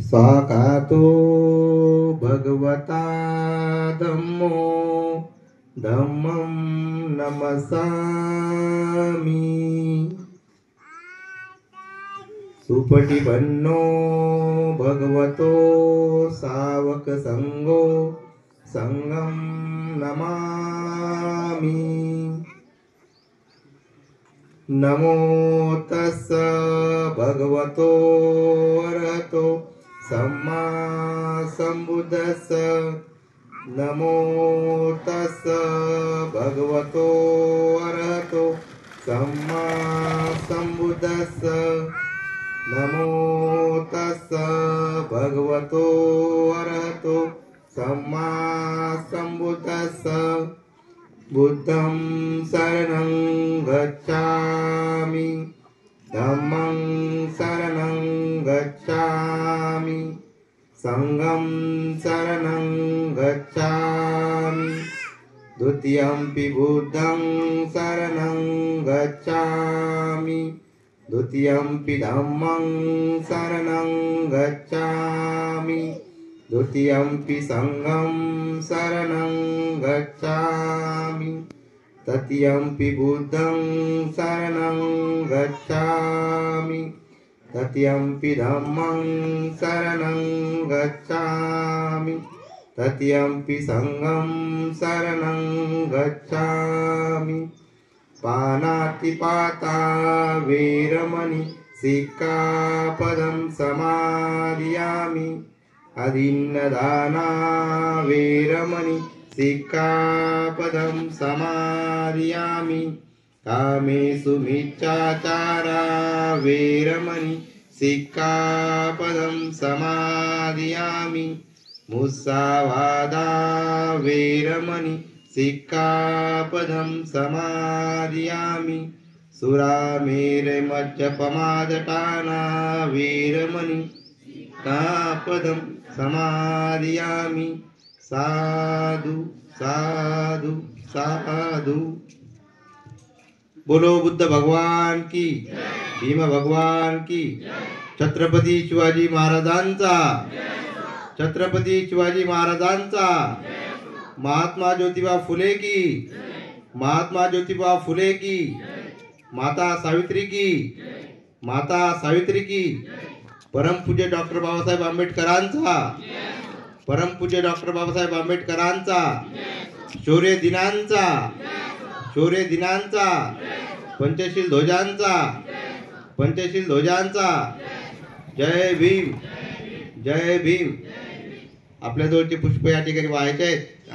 स्वाकातो भगवता धम्मो धम्मं नमसामि। सुपटिपन्नो भगवतो सावक संगो संगं नमामि। नमो तस्स भगवतो अरहतो सम्मा संबुद्धस्स। नमो तस्स भगवतो अरहतो सम्मा संबुद्धस्स। नमो तस्स भगवतो अरहतो सम्मा संबुद्धस्स। बुद्धं शरणं गच्छामि धम्मं शरणं गच्छामि संघं शरणं गच्छामि। द्वितीयंपि बुद्धं शरणं गच्छामि द्वितीयंपि धम्मं शरणं गच्छामि द्वितीयंपि संघं शरणं गच्छामि। तृतीयंपि बुद्धं शरणं गच्छामि तृतीयंपि धम्मं शरणं गच्छामि तृतीयंपि संघं शरणं गच्छामि। पानातिपाता वेरमणि सिक्खापदं समादियामि। अदिन्नदाना वेरमणि सिक्खापदं समादियामि। कामेषु मिच्छाचारा वेरमणि सिक्खापदं समादियामि। मुस्सावादा वेरमणि सिक्खापदं समादियामि। सुरामेरमज्जपमादटाना वेरमणि सिक्खापदं समादियामि। साधु साधु साधु। बोलो बुद्ध भगवान की, भीम भगवान की, छत्रपती शिवाजी महाराजांचा, छत्रपती शिवाजी महाराजांचा, महात्मा ज्योतिबा फुले की, महात्मा ज्योतिबा फुले की, माता सावित्री की, माता सावित्री की, परमपूज्य डॉक्टर बाबासाहेब आंबेडकरांचा, परमपूज्य डॉक्टर बाबासाहेब आंबेडकरांचा, शौर्य दिनांचा, शौर्य दिनांचा, पंचशील ध्वजांचा, पंचशील ध्वजांचा। जय भीम, जय भीम। आपल्या जवळचे पुष्प या ठिकाणी वाहायचे आहेत।